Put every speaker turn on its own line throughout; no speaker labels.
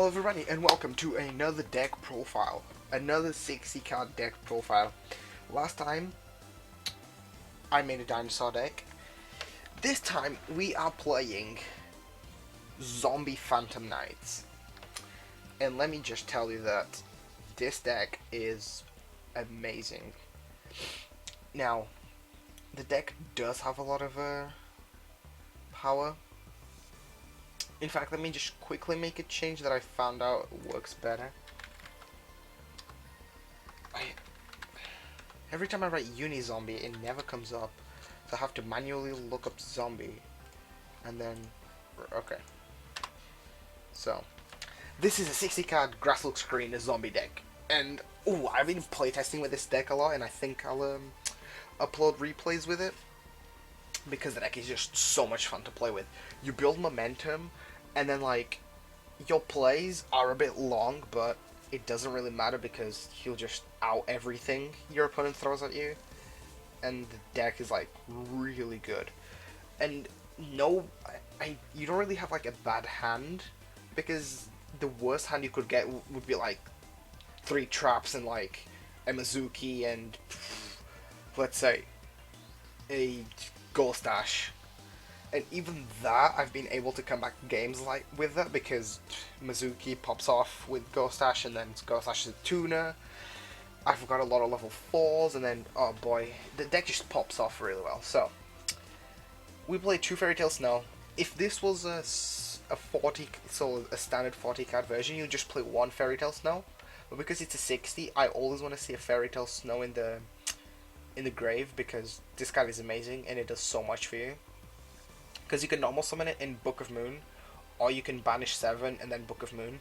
Hello everybody and welcome to another deck profile. Another 60 card deck profile. Last time I made a dinosaur deck. This time we are playing Zombie Phantom Knights. And let me just tell you that this deck is amazing. Now, the deck does have a lot of power. In fact, let me just quickly make a change that I found out works better. Every time I write Uni-Zombie, it never comes up. So I have to manually look up Zombie. And then... okay. So, this is a 60 card Grasslok Screen Zombie deck. And, ooh, I've been playtesting with this deck a lot, and I think I'll upload replays with it. Because the deck is just so much fun to play with. You build momentum, and then, like, your plays are a bit long, but it doesn't really matter because he'll just out everything your opponent throws at you. And the deck is, like, really good. And no, you don't really have, like, a bad hand, because the worst hand you could get would be, like, 3 traps and, like, a Mizuki and, let's say, a Ghost Dash. And even that, I've been able to come back games like with that because Mizuki pops off with Ghost Dash, and then Ghost Dash is a tuner. I've got a lot of level 4s, and then, oh boy, the deck just pops off really well. So, we play 2 Fairy Tale Snow. If this was a standard 40 card version, you just play 1 Fairy Tale Snow. But because it's a 60, I always want to see a Fairy Tale Snow in the grave, because this card is amazing and it does so much for you. Because you can normal summon it in Book of Moon, or you can banish 7 and then Book of Moon.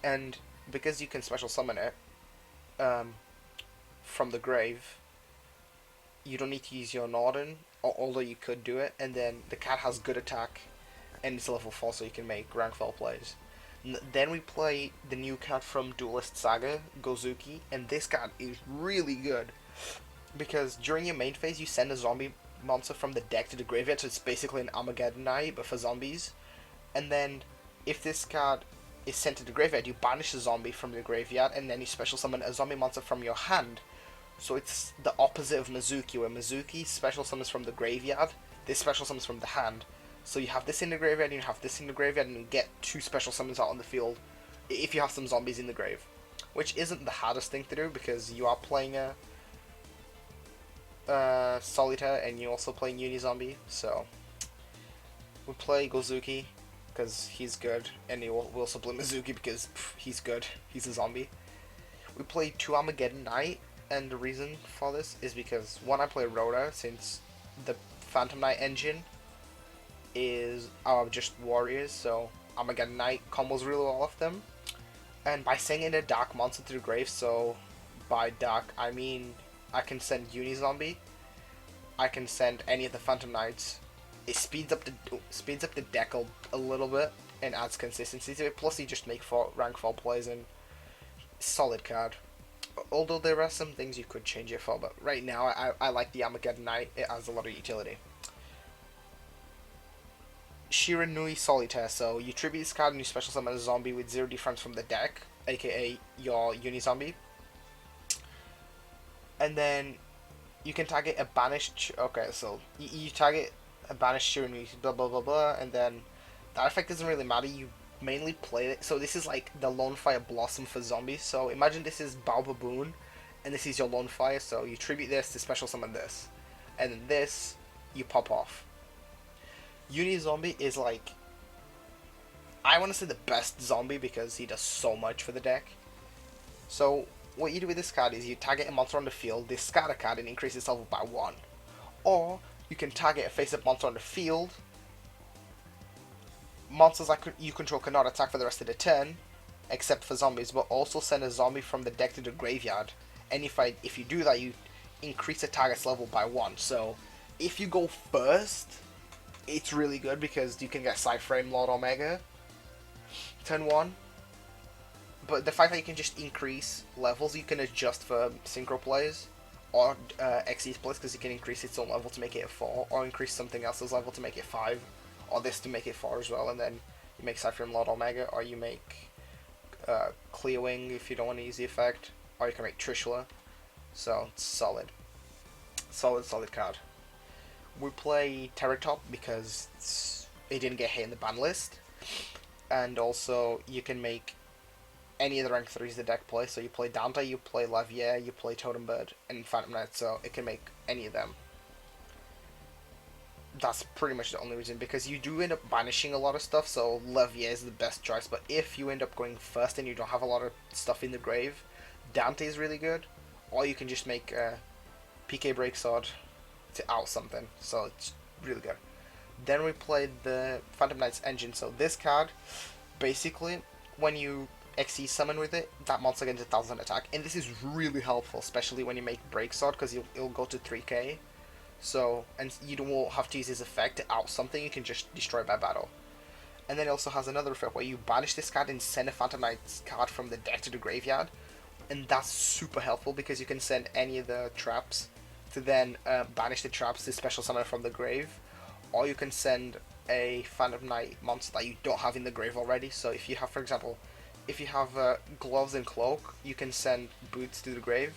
And because you can special summon it from the grave, you don't need to use your Norden, although you could do it. And then the card has good attack, and it's level 4, so you can make rank 4 plays. Then we play the new card from Duelist Saga, Gozuki, and this card is really good. Because during your main phase, you send a zombie monster from the deck to the graveyard, so it's basically an Armageddon Knight, but for zombies. And then, if this card is sent to the graveyard, you banish a zombie from the graveyard, and then you special summon a zombie monster from your hand. So it's the opposite of Mizuki, where Mizuki special summons from the graveyard, this special summons from the hand. So you have this in the graveyard, and you have this in the graveyard, and you get 2 special summons out on the field, if you have some zombies in the grave. Which isn't the hardest thing to do, because you are playing a Solitaire, and you're also playing Uni-Zombie, so we play Gozuki because he's good, and we also play Mizuki because he's good, he's a zombie. We play 2 Armageddon Knight, and the reason for this is because, one, I play Rhoda, since the Phantom Knight engine is just warriors, so Armageddon Knight combos really well off them. And by sending a dark monster to the grave, so by dark I mean I can send Uni-Zombie, I can send any of the Phantom Knights. It speeds up the deck a little bit and adds consistency to it. Plus, you just make rank 4 plays, and solid card. Although there are some things you could change it for, but right now I like the Armageddon Knight. It has a lot of utility. Shiranui Solitaire. So you tribute this card and you special summon a zombie with 0 defense from the deck, aka your Uni-Zombie. And then you can target a banished... okay, so you target a banished Shiranui, blah blah blah blah, and then that effect doesn't really matter. You mainly play it. So this is like the Lone Fire Blossom for zombies. So imagine this is Baobaboon, and this is your Lone Fire. So you tribute this to special summon this, and then this you pop off. Uni-Zombie is like, I want to say the best zombie because he does so much for the deck. So what you do with this card is you target a monster on the field, discard a card, and increase its level by 1. Or you can target a face-up monster on the field. Monsters you control cannot attack for the rest of the turn, except for zombies, but also send a zombie from the deck to the graveyard. And if you do that, you increase the target's level by 1. So if you go first, it's really good because you can get Cyframe Lord Omega turn 1. But the fact that you can just increase levels, you can adjust for synchro plays or Xyz plays, because you can increase its own level to make it a 4, or increase something else's level to make it 5, or this to make it 4 as well, and then you make Cyframe Lord Omega, or you make Clear Wing if you don't want to use the effect, or you can make Trishula. So it's solid, solid card. We play Terratop because it didn't get hit in the ban list, and also you can make any of the rank 3s the deck play. So you play Dante, you play Lavier, you play Totem Bird, and Phantom Knight, so it can make any of them. That's pretty much the only reason, because you do end up banishing a lot of stuff, so Lavier is the best choice, but if you end up going first and you don't have a lot of stuff in the grave, Dante is really good, or you can just make a PK Breaksword to out something, so it's really good. Then we played the Phantom Knight's Engine, so this card, basically, when you XE summon with it, that monster gets 1000 attack, and this is really helpful, especially when you make Breaksword, because it'll go to 3k. So, and you won't have to use his effect to out something, you can just destroy by battle. And then it also has another effect where you banish this card and send a Phantom Knight's card from the deck to the graveyard. And that's super helpful because you can send any of the traps to then banish the traps to special summon from the grave. Or you can send a Phantom Knight monster that you don't have in the grave already. So if you have, for example, if you have Gloves and Cloak, you can send Boots to the grave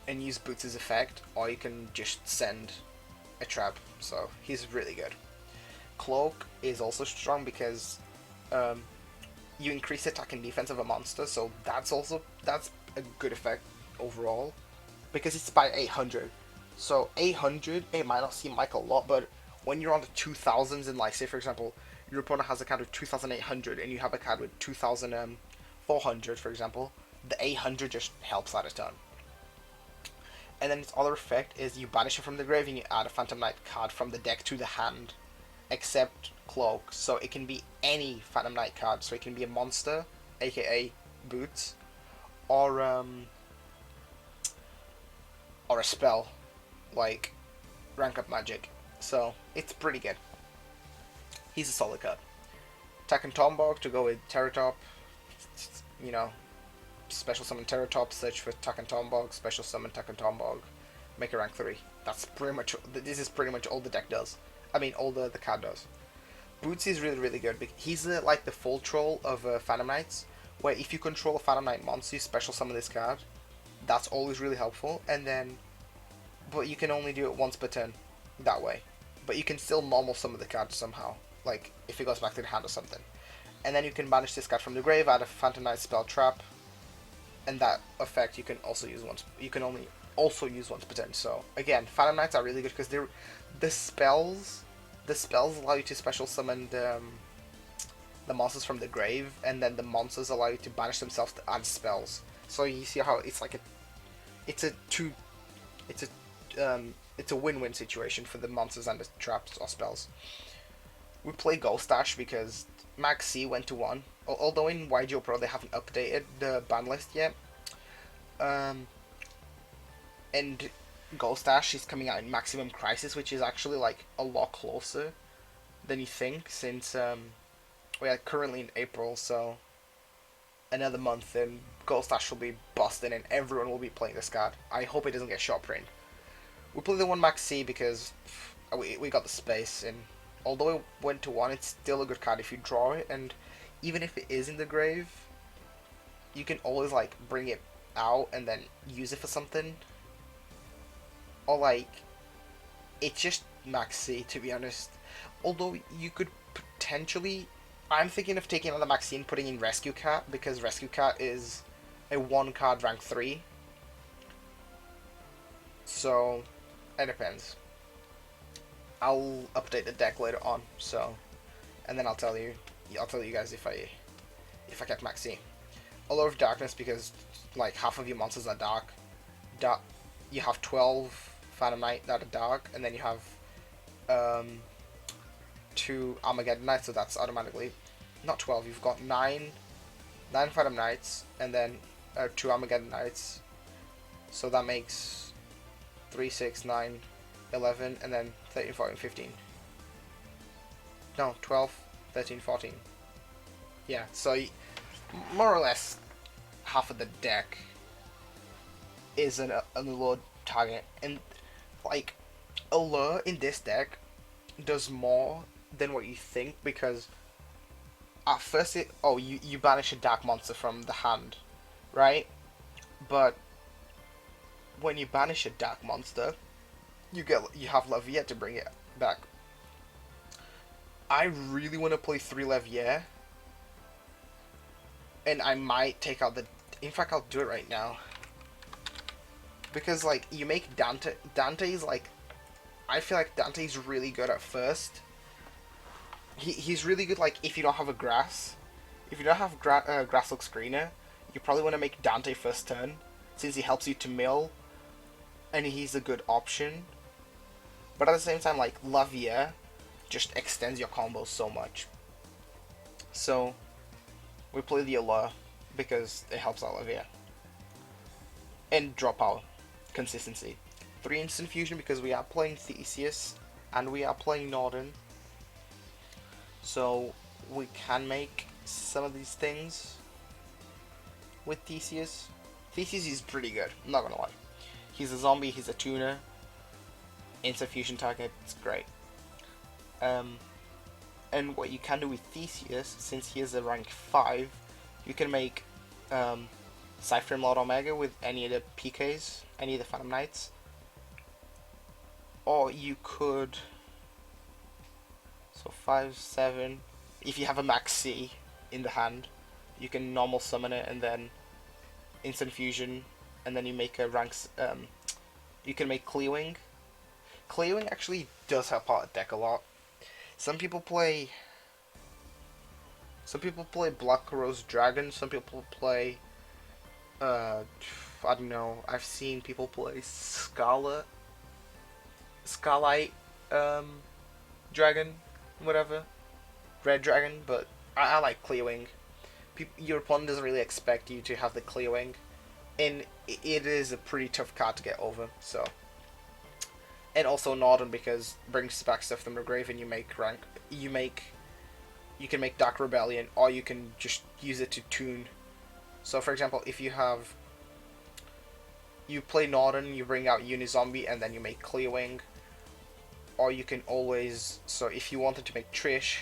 and use Boots' effect, or you can just send a trap, so he's really good. Cloak is also strong because you increase the attack and defense of a monster, so that's a good effect overall, because it's by 800. So 800, it might not seem like a lot, but when you're on the 2000s and, like, say for example, your opponent has a card with 2800 and you have a card with 2400, for example, the 800 just helps out a ton. And then its other effect is you banish it from the grave and you add a Phantom Knight card from the deck to the hand, except Cloak. So it can be any Phantom Knight card. So it can be a monster, aka Boots, or a spell, like Rank Up Magic. So it's pretty good. He's a solid card. Attack and Tombog to go with Terratop. You know, special summon Terratop, search for Takken Tombog, special summon Takken Tombog, make a rank 3. That's pretty much, this is pretty much all the deck does. I mean, all the card does. Boots is really good. He's like the full troll of Phantom Knights, where if you control a Phantom Knight monster, you special summon this card. That's always really helpful, and then, but you can only do it once per turn, that way. But you can still normal summon the card somehow, like if it goes back to the hand or something. And then you can banish this card from the grave, add a Phantom Knight spell trap, and that effect you can also use once. You can only also use once per turn. So again, Phantom Knights are really good because they're the spells allow you to special summon the monsters from the grave, and then the monsters allow you to banish themselves to add spells. So you see how it's like it's a win-win situation for the monsters and the traps or spells. We play Ghost Dash because Max C went to 1. Although in YGOPRO they haven't updated the ban list yet. And Ghost Dash is coming out in Maximum Crisis, which is actually like a lot closer than you think, since we are currently in April, so another month and Ghost Dash will be busting and everyone will be playing this card. I hope it doesn't get shot print. We play the one Max C because we got the space, and although it went to 1, it's still a good card if you draw it, and even if it is in the grave, you can always like bring it out and then use it for something. Or like, it's just Max C, to be honest. Although you could potentially, I'm thinking of taking another Max C and putting in Rescue Cat, because Rescue Cat is a 1 card rank 3. So it depends. I'll update the deck later on, so, and then I'll tell you guys if I get Max C. A lot of Darkness because like half of your monsters are dark. You have 12 Phantom Knight that are dark, and then you have 2 Armageddon Knights, so that's automatically not 12. You've got 9 Phantom Knights, and then 2 Armageddon Knights, so that makes 3, 6, 9, 11, and then 13, 14, 15. No, 12, 13, 14. Yeah, so more or less half of the deck is an allure target, and like allure in this deck does more than what you think, because at first you banish a dark monster from the hand, right? But when you banish a dark monster, you have Levier to bring it back. I really want to play 3 Levier, and I might take out the. In fact, I'll do it right now because like you make Dante. Dante's like, I feel like Dante's really good at first. He's really good like if you don't have a grass. If you don't have grass look screener, you probably want to make Dante first turn since he helps you to mill, and he's a good option. But at the same time, like Lavier just extends your combos so much. So we play the Allure because it helps out Lavier. And draw power. Consistency. 3 instant fusion because we are playing Theseus and we are playing Norden. So we can make some of these things with Theseus. Theseus is pretty good, I'm not gonna lie. He's a zombie, he's a tuner. Instant fusion target, it's great. And what you can do with Theseus, since he is a rank 5, you can make Cypher Lord Omega with any of the PKs, any of the Phantom Knights. Or you could, so 5, 7, if you have a max C in the hand, you can normal summon it and then instant fusion, and then you make a ranks, you can make Cleawing. Cleawing actually does help out a deck a lot. Some people play Black Rose Dragon, some people play I don't know, I've seen people play Scarlet Dragon, whatever, Red Dragon, but I like Cleawing. Your opponent doesn't really expect you to have the Cleawing, and it is a pretty tough card to get over, so. And also Norden because brings back stuff from the grave and you can make Dark Rebellion, or you can just use it to tune. So for example, if you play Norden, you bring out Unizombie and then you make Cleawing. Or you can always, so if you wanted to make Trish,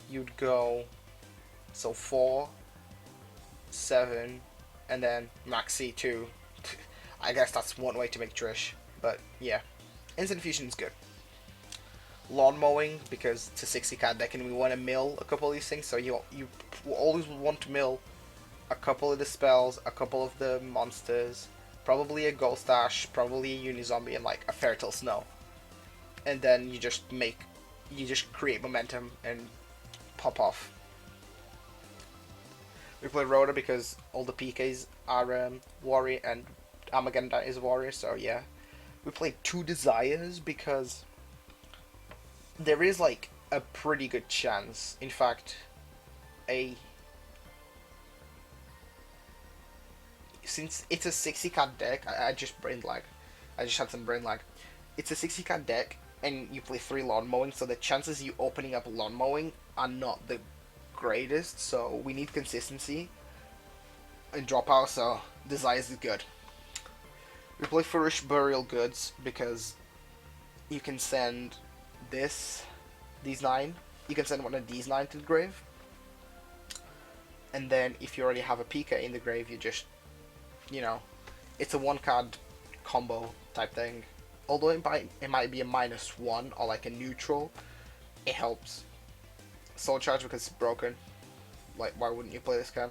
you'd go, so 4, 7, and then max C2. I guess that's one way to make Trish, but yeah. Instant Fusion is good. Lawn Mowing, because it's a 60 card deck and we want to mill a couple of these things, so you always want to mill a couple of the spells, a couple of the monsters, probably a Ghost Ash, probably a Unizombie, and like a Fairytale Snow. And then you just create momentum and pop off. We play Rhoda because all the PKs are Warrior and Armageddon is Warrior, so yeah. We play 2 Desires because there is like a pretty good chance, in fact, since it's a 60 card deck, I just brain lag. I just had some brain lag. It's a 60 card deck and you play 3 Lawn Mowing, so the chances of you opening up Lawn Mowing are not the greatest, so we need consistency and drop out, so Desires is good. We play Furish Burial Goods because you can send these 9, you can send one of these 9 to the grave, and then if you already have a PK in the grave, you just, it's a 1 card combo type thing. Although it might be a -1 or like a neutral, it helps. Soul Charge because it's broken. Like, why wouldn't you play this card?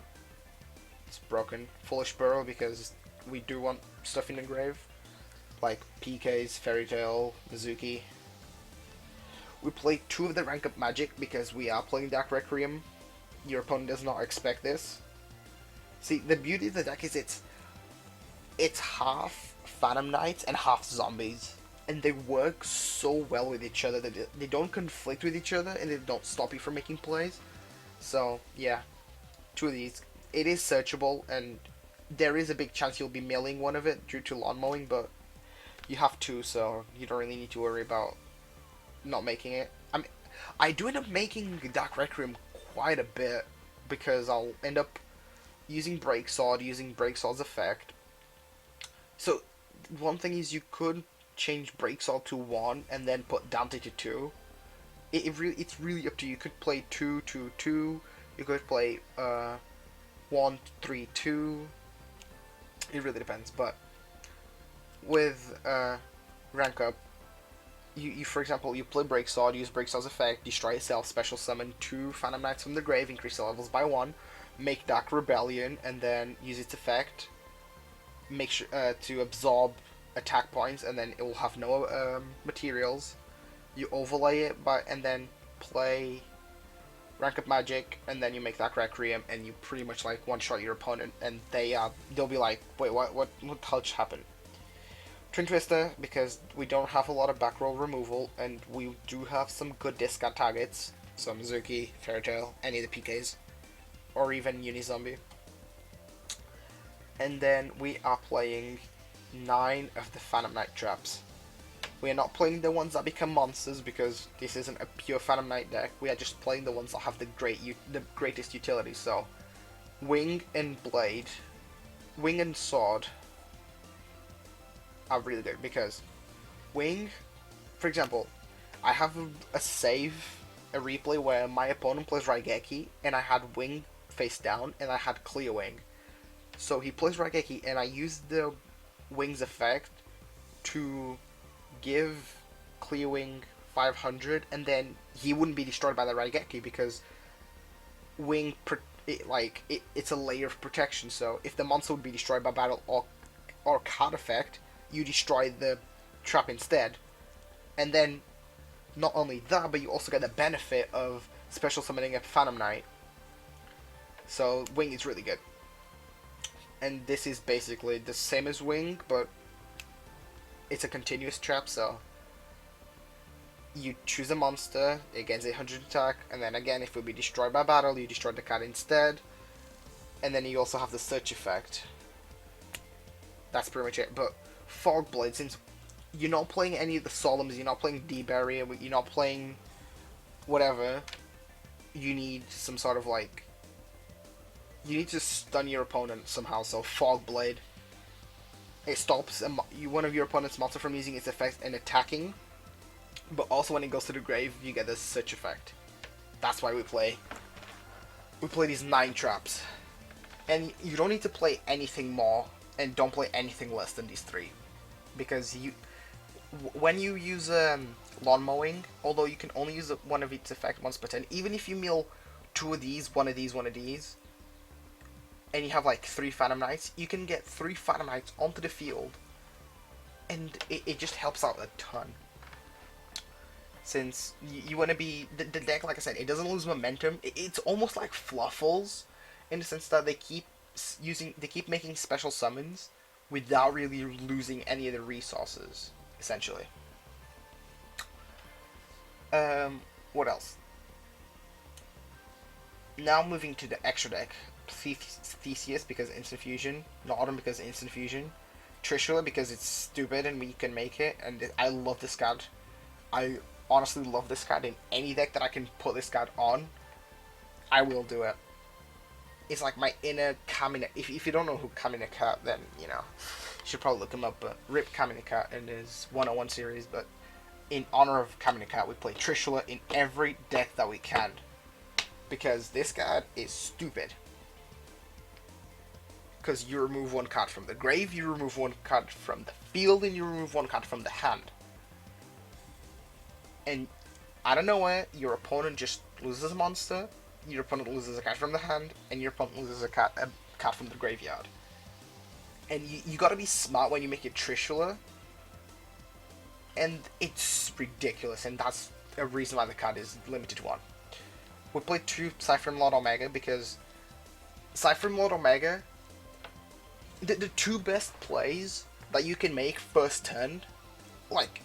It's broken. Foolish Burrow because we do want stuff in the grave. Like PKs, Fairy Tail, Mizuki. We play 2 of the rank up magic because we are playing Dark Requiem. Your opponent does not expect this. See, the beauty of the deck is it's half Phantom Knights and half zombies, and they work so well with each other that they don't conflict with each other and they don't stop you from making plays. So yeah, 2 of these. It is searchable and there is a big chance you'll be milling one of it due to Lawn Mowing, but you have 2, so you don't really need to worry about not making it. I mean, I do end up making Dark Requiem quite a bit because I'll end up using Break Sword, using Break Sword's effect. So one thing is you could change Break Sword to 1 and then put Dante to 2, it's really up to you. You could play 2-2-2. You could play 1-3-2. It really depends. But with rank up, you for example, you play Break Sword, use Break Sword's effect, destroy yourself, special summon 2 Phantom Knights from the grave, increase the levels by 1, make Dark Rebellion, and then use its effect, make sure to absorb attack points, and then it will have no materials. You overlay it and then play rank up magic, and then you make that Requiem, and you pretty much like one shot your opponent, and they'll be like, wait, what the hell just happened? Twin Twister, because we don't have a lot of back row removal, and we do have some good discard targets, so Mizuki, Fairytale, any of the PKs, or even Unizombie. And then we are playing 9 of the Phantom Knight traps. We are not playing the ones that become monsters because this isn't a pure Phantom Knight deck. We are just playing the ones that have the greatest utility. So, Wing and Blade, Wing and Sword are really good because Wing, for example, I have a replay where my opponent plays Raigeki and I had Wing face down and I had Clear Wing. So he plays Raigeki and I used the Wing's effect to give Clear Wing 500 and then he wouldn't be destroyed by the Raigeki because Wing, it's a layer of protection, so if the monster would be destroyed by battle or card effect, you destroy the trap instead. And then, not only that, but you also get the benefit of special summoning a Phantom Knight. So, Wing is really good. And this is basically the same as Wing, but it's a continuous trap, so you choose a monster, it gains 800 attack, and then again, if it will be destroyed by battle, you destroy the card instead. And then you also have the search effect. That's pretty much it. But Fog Blade, since you're not playing any of the Solemns, you're not playing D-Barrier, you're not playing whatever, you need some sort of like, you need to stun your opponent somehow, so Fog Blade, it stops one of your opponent's monster from using its effect and attacking, but also when it goes to the grave, you get the search effect. That's why we play these 9 traps. And you don't need to play anything more, and don't play anything less than these 3. Because when you use lawn mowing, although you can only use one of its effect once per turn, even if you mill 2 of these, one of these, and you have like 3 Phantom Knights, you can get 3 Phantom Knights onto the field, and it just helps out a ton. Since you want to be the deck, like I said, it doesn't lose momentum. It's almost like Fluffles, in the sense that they keep making special summons without really losing any of the resources, essentially. What else? Now moving to the extra deck. Theseus because instant fusion, Norden because instant fusion, Trishula because it's stupid and we can make it, and I love this card. I honestly love this card in any deck that I can put this card on. I will do it. It's like my inner Kamina. If you don't know who Kamina Cat, then you know you should probably look him up. But rip Kamina Cat in his 101 series. But in honor of Kamina Cat, we play Trishula in every deck that we can because this card is stupid. Because you remove 1 card from the grave, you remove 1 card from the field, and you remove 1 card from the hand. And out of nowhere, your opponent just loses a monster, your opponent loses a card from the hand, and your opponent loses a card from the graveyard. And you gotta be smart when you make it Trishula, and it's ridiculous, and that's a reason why the card is limited to 1. We play 2 Cypher Lord Omega because Cypher Lord Omega, the 2 best plays that you can make first turn, like,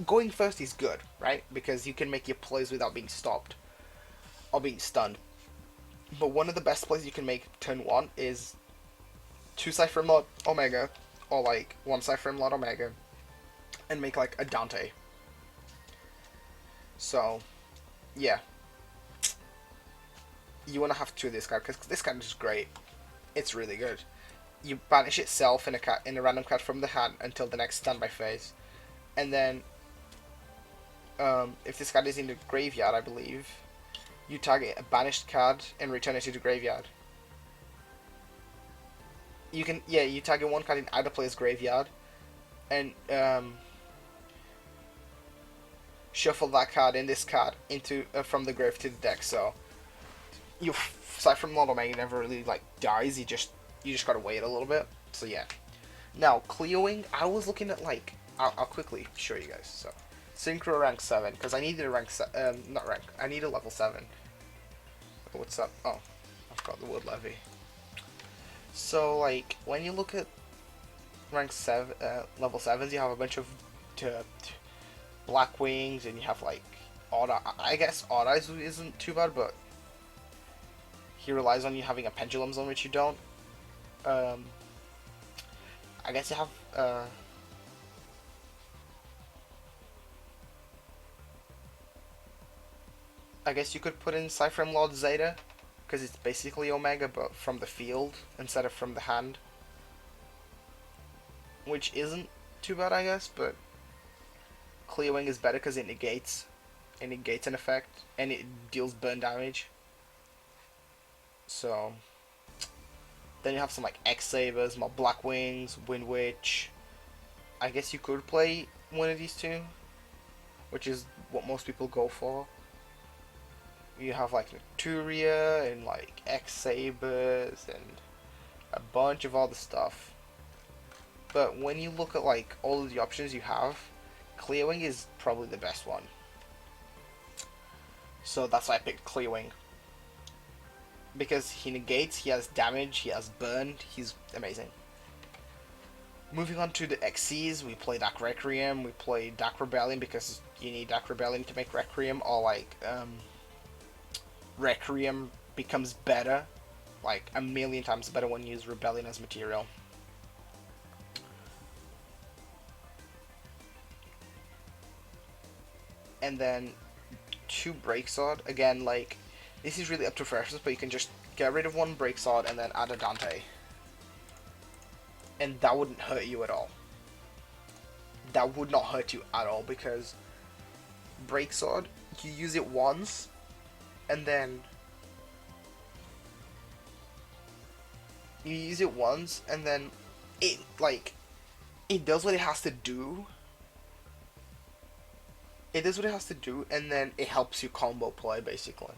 going first is good, right? Because you can make your plays without being stopped or being stunned. But one of the best plays you can make turn 1 is 2 Cypher Lord Omega, or like 1 Cypher Lord Omega, and make like a Dante. So, yeah. You want to have 2 of this card, because this card is great. It's really good. You banish itself in a random card from the hand until the next standby phase. And then if this card is in the graveyard, I believe, you target a banished card and return it to the graveyard. You can, yeah, you target one card in either player's graveyard, and shuffle that card and this card into from the grave to the deck. So you, aside from Model Man, never really like dies. You just gotta wait a little bit. So yeah. Now Cleoing, I was looking at like I'll quickly show you guys. So Synchro rank 7 because I needed a rank not rank. I need a level 7. What's up? Oh, I've got the Wood Levy. So like when you look at rank 7, level 7s, you have a bunch of Black Wings, and you have like Odd. I guess Odd Eyes isn't too bad, but he relies on you having a Pendulum Zone, which you don't. I guess you have I guess you could put in Cypherem Lord Zeta, because it's basically Omega, but from the field instead of from the hand, which isn't too bad, I guess. But Cleoing is better because it negates an effect and it deals burn damage. So then you have some like X Sabers, more Black Wings, Wind Witch. I guess you could play one of these two, which is what most people go for. You have like Naturia and like X Sabers and a bunch of other stuff. But when you look at like all of the options you have, Cleoing is probably the best one. So that's why I picked Cleoing. Because he negates, he has damage, he has burn, he's amazing. Moving on to the XCs, we play Dark Requiem, we play Dark Rebellion because you need Dark Rebellion to make Requiem, or like Requiem becomes better, like a million times better when you use Rebellion as material. And then 2 Break Sword, again, like, this is really up to preference, but you can just get rid of 1 Break Sword and then add a Dante. And that wouldn't hurt you at all. That would not hurt you at all, because Break Sword, you use it once, and then it, like, it does what it has to do. It does what it has to do, and then it helps you combo play, basically.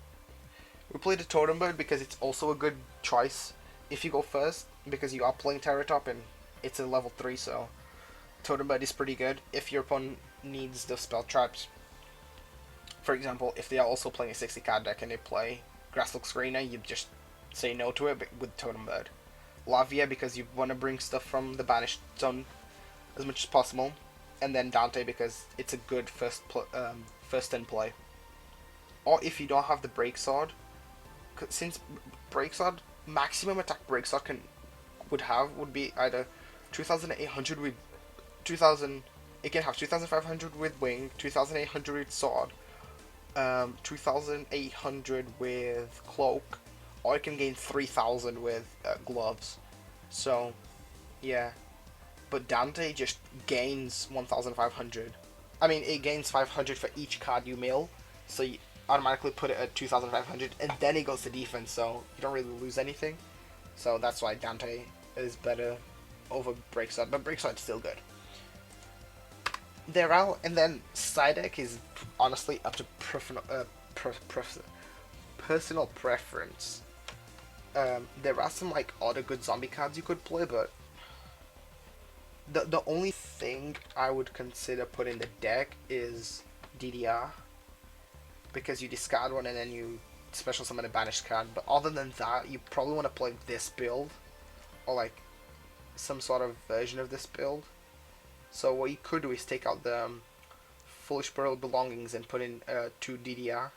We played the Totem Bird because it's also a good choice if you go first, because you are playing Terratop and it's a level 3, so Totem Bird is pretty good if your opponent needs the spell traps. For example, if they are also playing a 60 card deck and they play Grasslook Screener, you just say no to it with Totem Bird. Lavia because you want to bring stuff from the Banished Zone as much as possible, and then Dante because it's a good first in play. Or if you don't have the Break Sword, since Break Sword, maximum attack Break Sword would be either 2,800 with 2,000. It can have 2,500 with Wing, 2,800 with Sword, 2,800 with Cloak, or it can gain 3,000 with Gloves. So, yeah. But Dante just gains 1,500. I mean, it gains 500 for each card you mill, so you automatically put it at 2,500, and then it goes to defense, so you don't really lose anything. So that's why Dante is better over Break Sword, but Break Sword is still good. They're out, and then side deck is honestly up to personal preference. There are some like other good zombie cards you could play, but the only thing I would consider putting in the deck is DDR, because you discard one and then you special summon a banished card. But other than that, you probably want to play this build, or like some sort of version of this build. So what you could do is take out the Foolish Burial Belongings and put in 2 DDR,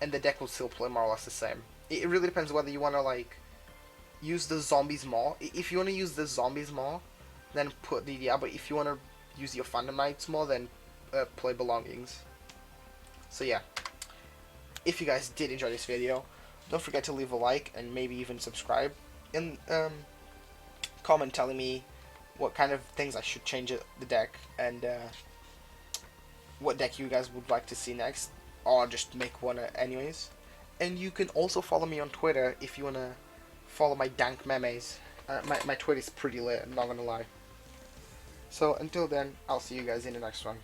and the deck will still play more or less the same. It really depends whether you want to like use the zombies more. If you want to use the zombies more, then put DDR. But if you want to use your Phantom Knights more, then play Belongings. So yeah, if you guys did enjoy this video, don't forget to leave a like and maybe even subscribe, and comment telling me what kind of things I should change the deck, and what deck you guys would like to see next, or just make one anyways. And you can also follow me on Twitter if you wanna follow my dank memes. My Twitter's pretty lit, I'm not gonna lie. So until then, I'll see you guys in the next one.